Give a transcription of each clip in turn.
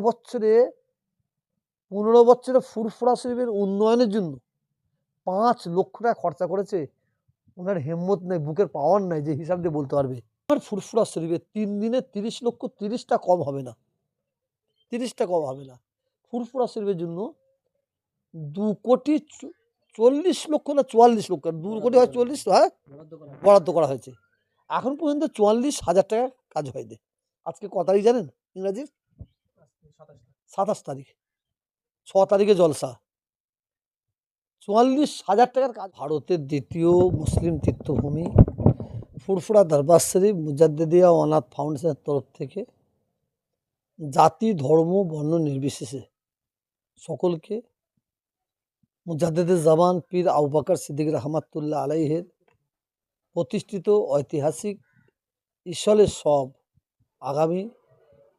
বছরে 15 বছরে ফুরফুরা শরীফের উন্নয়নের জন্য 5 লক্ষ টাকা খরচা করেছে। ওনার হিম্মত নেই, বুকের পাওয়ার নাই যে হিসাব দিয়ে বলতে পারবে। আমার ফুরফুরা শরীফে 3 দিনে 30 লক্ষ, 30টা কম হবে না, 30টা কম হবে না। ফুরফুরা শরীফের জন্য 2,40,00,000 না 44 লক্ষ, 2 কোটি হয় 40, হ্যাঁ বরাদ্দ করা হয়েছে। এখন পর্যন্ত 44,000 টাকা কাজ হয়নি। আজকে ক তারিখ জানেন? ইংরাজির 27 তারিখ, 6 তারিখে জলসা। 44,000 টাকার কাজ। ভারতের দ্বিতীয় মুসলিম তীর্থভূমি ফুরফুরা দরবার শরীফ মুজাদ্দেদিয়া অনাথ ফাউন্ডেশনের তরফ থেকে জাতি, ধর্ম, বর্ণ নির্বিশেষে সকলকে মুজাদ্দেদে জামান পীর আবু বকর সিদ্দিক রহমাতুল্লাহ আলাইহের প্রতিষ্ঠিত ঐতিহাসিক ইসলের সব আগামী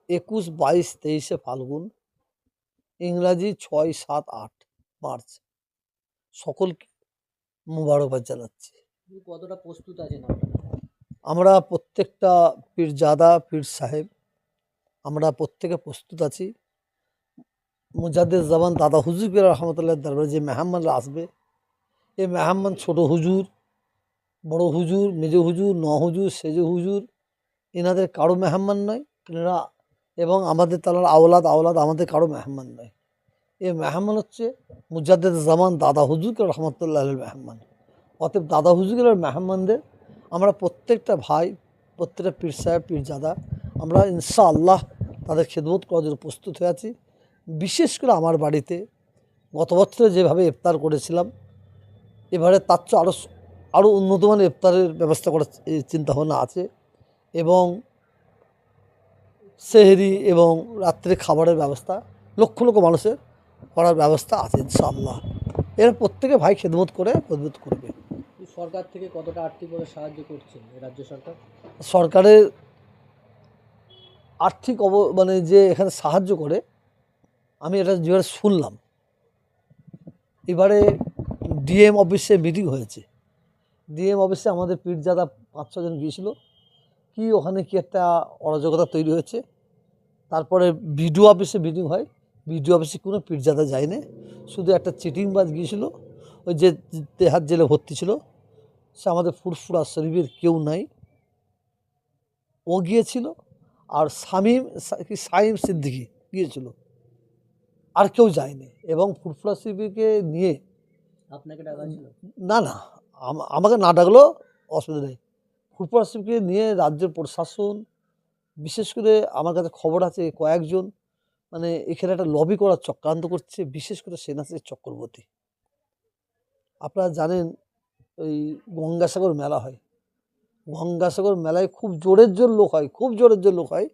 21, 22, 23 ফাল্গুন, ইংরাজি 6, 7, 8 মার্চ সকলকে মুবারকবাদ জানাচ্ছি। কতটা প্রস্তুত আছেন? আমরা প্রত্যেকটা পীরজাদা, পীর সাহেব আমরা প্রত্যেকে প্রস্তুত আছি। মুজাদ্দেদ জামান দাদা হুজুর পীর রহমতুল্লাহ দরবারে যে মেহমানরা আসবে, এই মেহমান ছোট হুজুর, বড় হুজুর, মেজ হুজুর, ন হুজুর, সেজ হুজুর, এনাদের কারো মেহমান নয়। এনারা এবং আমাদের তালার আওলাদ আমাদের কারো মেহমান নয়। এই মেহমান হচ্ছে মুজাদ্দেদ জামান দাদা হুজুর রহমতুল্লাহ মেহমান। অতএব দাদা হুজুরের মেহমানদের আমরা প্রত্যেকটা ভাই, প্রত্যেকটা পীর সাহেব, পীরজাদা আমরা ইনশাআল্লাহ তাদের খেদমত করার জন্য প্রস্তুত হয়ে আছি। বিশেষ করে আমার বাড়িতে গত বছরে যেভাবে ইফতার করেছিলাম, এবারে তার চেয়ে আরও উন্নত মানের ইফতারের ব্যবস্থা করার চিন্তাভাবনা আছে এবং সেহরি এবং রাত্রে খাবারের ব্যবস্থা লক্ষ লক্ষ মানুষের করার ব্যবস্থা আছে ইনশাআল্লাহ। এরা প্রত্যেকে ভাই খেদমত করে মজবুত করবে। সরকার থেকে কতটা আর্থিকভাবে সাহায্য করছে রাজ্য সরকার? সরকারের আর্থিক মানে যে এখানে সাহায্য করে, আমি এটা যেভাবে শুনলাম, এবারে ডিএম অফিসে মিটিং হয়েছে। ডিএম অফিসে আমাদের পীরজাদা 5-6 জন গিয়েছিল। কি ওখানে কি একটা অরাজকতা তৈরি হয়েছে। তারপরে বিডিও অফিসে মিটিং হয়, বিডিও অফিসে কোনো পীরজাদা যায়নি, শুধু একটা চিটিংবাজ গিয়েছিল, ওই যে তেহার জেলে ভর্তি ছিল, সে আমাদের ফুরফুরা শরীফের কেউ নাই, ও গিয়েছিল। আর সাইম সিদ্দিকি গিয়েছিল, আর কেউ যায়নি। এবং ফুরফুরা শরীফকে নিয়ে আপনাকে ডাকা ছিল? না না, আমাকে না ডাকলেও অসুবিধা নেই। ফুরফুরা শরীফকে নিয়ে রাজ্যের প্রশাসন, বিশেষ করে আমার কাছে খবর আছে কয়েকজন মানে এখানে একটা লবি করার চক্রান্ত করছে, বিশেষ করে সেনাসির চক্রবর্তী। আপনারা জানেন ওই গঙ্গাসাগর মেলা হয়, গঙ্গাসাগর মেলায় খুব জোরের জোর লোক হয়, খুব জোরের জোর লোক হয়,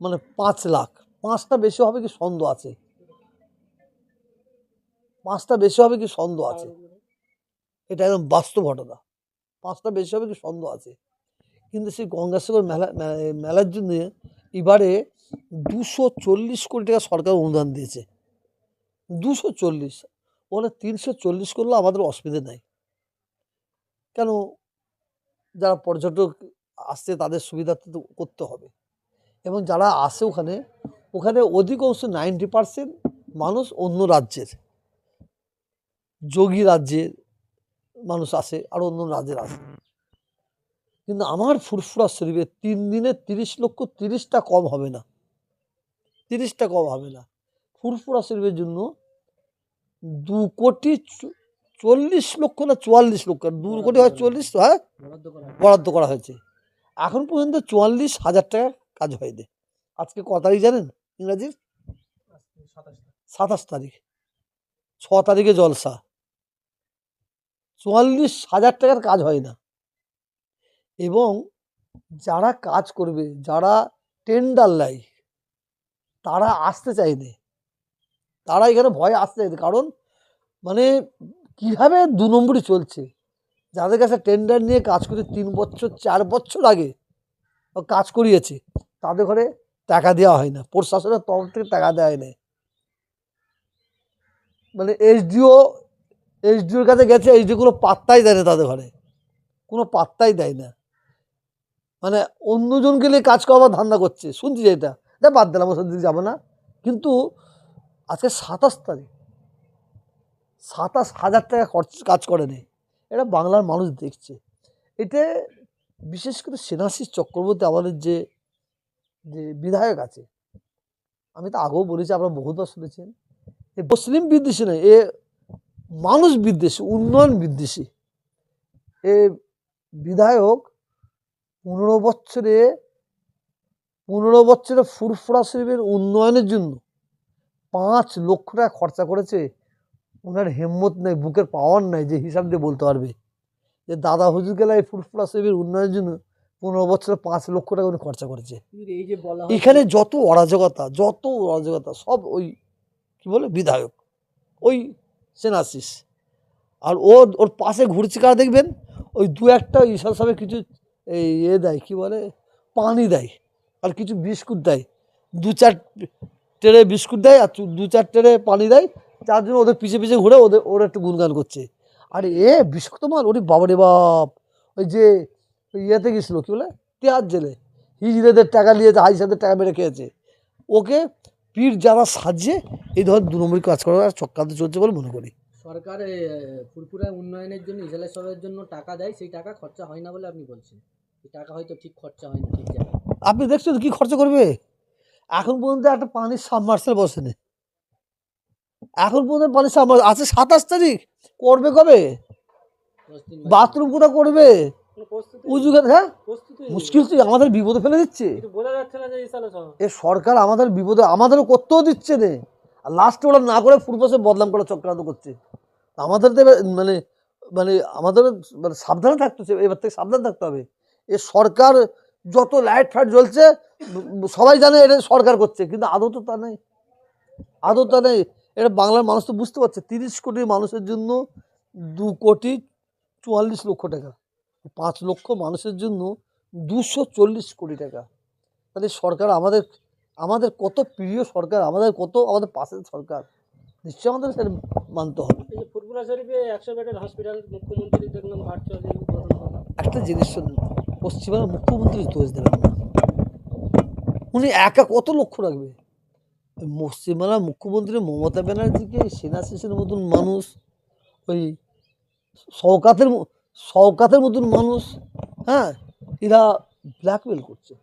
মানে 5 লাখ, 5টা বেশি হবে কি সন্দেহ আছে, 5টা বেশি হবে কি সন্দেহ আছে, এটা একদম বাস্তব ঘটনা। 5টা বেশি হবে কি সন্দেহ আছে। কিন্তু সেই গঙ্গাসাগর মেলার জন্য এবারে 240 কোটি টাকা সরকার অনুদান দিয়েছে। 240, ওখানে 340 করলেও আমাদের অসুবিধা নাই। কেন, যারা পর্যটক আসছে তাদের সুবিধার্থে তো করতে হবে। এবং যারা আসে ওখানে অধিকাংশ 90% মানুষ অন্য রাজ্যের, যোগী রাজ্যের মানুষ আসে, আর অন্য রাজ্যের আসে। কিন্তু আমার ফুরফুরা শরীফে 3 দিনে 30 লক্ষ, 30টা কম হবে না, 30টা কম হবে না। ফুরফুরা শরীফের জন্য 2,40,00,000 না 44 লক্ষ, 2 কোটি হয় 40, হ্যাঁ বরাদ্দ করা হয়েছে। এখন পর্যন্ত 44,000 টাকা কাজ হয়নি। আজকে ক তারিখ জানেন? ইংরাজির 27 তারিখ, 6 তারিখে জলসা। 44,000 টাকার কাজ হয় না। এবং যারা কাজ করবে, যারা টেন্ডার লাই, তারা আসতে চায়নি, তারা এখানে ভয়ে আসতে চাইছে। কারণ মানে কীভাবে 2 নম্বরই চলছে। যাদের কাছে টেন্ডার নিয়ে কাজ করে 3 বছর 4 বছর আগে কাজ করিয়েছে, তাদের ঘরে টাকা দেওয়া হয় না, প্রশাসনের তরফ থেকে টাকা দেওয়া হয় না। মানে এসডিওর কাছে গেছে, এসডিও কোনো পাত্তাই দেয় না, তাদের ঘরে কোনো পাত্তাই দেয় না। মানে অন্যজনকে নিয়ে কাজ করাবার ধান্দা করছে, শুনছি যেটা, বাদ দিলাম, ওর দিকে যাবো না। কিন্তু আজকে 27 তারিখ, 27,000 টাকা কাজ করে নেই, এটা বাংলার মানুষ দেখছে। এতে বিশেষ করে সেনাশিস চক্রবর্তী আমাদের যে যে বিধায়ক আছে, আমি তো আগেও বলেছি, আপনারা বহুবার শুনেছেন, এ মুসলিম বিদ্বেষী নয়, এ মানুষ বিদ্বেষী, উন্নয়ন বিদ্বেষী। এ বিধায়ক 15 বছরে ফুরফুরা শরীফের উন্নয়নের জন্য 5 লক্ষ টাকা খরচা করেছে। ওনার হিম্মত নেই, বুকের পাওয়ার নাই যে হিসাব দিয়ে বলতে পারবে যে দাদা হুজুর গেলায় ফুরফুরা শরীফের উন্নয়নের জন্য 15 বছরে 5 লক্ষ টাকা উনি খরচা করেছে। কিন্তু এই যে বলা হয় এখানে যত অরাজকতা সব ওই কি বলে বিধায়ক, ওই সেনাশিস। আর ওর পাশে ঘুরছে কারা দেখবেন, ওই দু একটা ঈশান সাহেব কিছু এই দেয়, কি বলে, পানি দেয় আর কিছু বিস্কুট দেয়, 2-4 ট্রে বিস্কুট দেয় আর 2-4 ট্রে পানি দেয়, যার জন্য ওদের পিছে পিছে ঘুরে ওর একটু গুনগান করছে। আর বিস্কুট মাল, ওরে বাবারে বাপ, ওই যে ওই ইয়েতে গেছিলো, কী বলে, তেহার জেলে, হিজড়েদের টাকা নিয়েছে, হাইসাদের টাকা মেরে খেয়েছে। ওকে পীর যারা সাজছে, এই ধর 2 নম্বরই কাজ করার চক্রান্ত চলছে বলে মনে করি। সরকার ফুরফুরা উন্নয়নের জন্য ইজালেশ্বরের জন্য টাকা দেয়, সেই টাকা খরচা হয় না বলে আপনি বলছেন। এই টাকা হয়তো ঠিক খরচা হয় না ঠিক জায়গায়। আপনি দেখছেন কি খরচা করবে? এখন পর্যন্ত একটা পানির সাবমার্সেল বসেনি, এখন পর্যন্ত পানির সাবমার্সেল আছে। 27 তারিখ করবে কবে? 10 দিন বাথরুম কোথা করবে? উজু হ্যাঁ, প্রস্তুতি মুশকিল তো, আমাদের বিপদে ফেলে দিচ্ছে বোঝা যাচ্ছে না যে ইজালেশ্বর এ সরকার, আমাদের বিপদে, আমাদেরও করতেও দিচ্ছে না। আর লাস্টে ওরা না করে ফুরপাশে বদনাম করে চক্রান্ত করছে। আমাদের তো এবার মানে মানে আমাদের মানে সাবধানে থাকতে হচ্ছে, এবার থেকে সাবধান থাকতে হবে। এ সরকার যত লাইট ফাইট জ্বলছে, সবাই জানে এটা সরকার করছে, কিন্তু আদৌ তো তা নেই, আদৌ তা নেই। এটা বাংলার মানুষ তো বুঝতে পারছে, 30 কোটি মানুষের জন্য 2,44,00,000 টাকা, 5 লক্ষ মানুষের জন্য 240 কোটি টাকা। তাহলে সরকার আমাদের আমাদের কত প্রিয় সরকার, আমাদের পাশের সরকার, নিশ্চয়ই আমাদের সেটা মানতে হবে। এই যে ফুরফুরা শরীফে 100 বেডের হসপিটাল মুখ্যমন্ত্রী দেখলাম ভার্চুয়ালি উদ্বোধন হলো। একটা জিনিস শুনুন, পশ্চিমবঙ্গের মুখ্যমন্ত্রী দোষ দেবেন না, উনি একা কত লক্ষ্য রাখবে? পশ্চিমবাংলার মুখ্যমন্ত্রী মমতা ব্যানার্জিকে সেনাশিসের মতন মানুষ, ওই শওকাতের মতন মানুষ, হ্যাঁ, এরা ব্ল্যাকমেল করছে,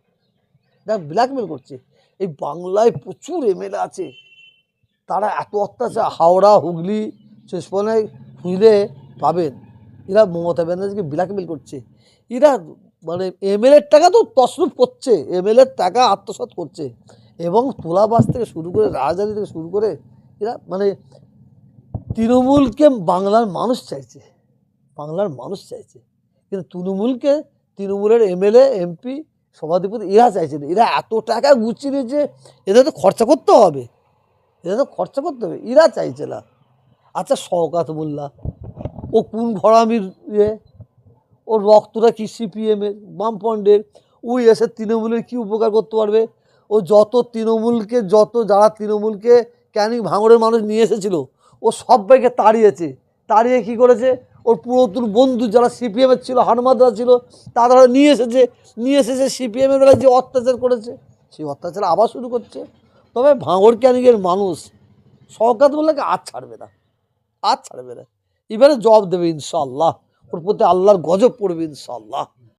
এই বাংলায় প্রচুর এমএলএ আছে, তারা এত অত্যাচার, হাওড়া হুগলি শেষপনায় খুঁজলে পাবেন, এরা মমতা ব্যানার্জিকে ব্ল্যাকমেল করছে। এরা মানে এমএলএর টাকা তো তছরূপ করছে, এমএলএর টাকা আত্মসাৎ করছে, এবং তোলাবাস থেকে শুরু করে রাজধানী থেকে শুরু করে এরা মানে তৃণমূলকে বাংলার মানুষ চাইছে, কিন্তু তৃণমূলের এমএলএ এমপি সভাধিপতি এরা চাইছে না। এরা এত টাকা গুছিয়ে নিয়েছে, এদের তো খরচা করতে হবে, এরা চাইছে না। আচ্ছা, শওকত মোল্লা, ও কোন ঘরামির ওর রক্তটা কি সিপিএমের, বামফ্রন্টের, ওই এসে তৃণমূলের কি উপকার করতে পারবে? ও যারা তৃণমূলকে ক্যানিং ভাঙড়ের মানুষ নিয়ে এসেছিল, ও সবাইকে তাড়িয়ে কি করেছে, ওর পুরাতন বন্ধু যারা সিপিএমের ছিল, হানমাদরা ছিল, তারা নিয়ে এসেছে সিপিএমের বেলায় যে অত্যাচার করেছে, সেই অত্যাচার আবার শুরু করছে। তবে ভাঙড় ক্যানিংয়ের মানুষ শওকত মোল্লাকে ছাড়বে না, এবারে জবাব দেবে ইনশাআল্লাহ, ওর প্রতি আল্লাহর গজব পড়বে ইনশাআল্লাহ।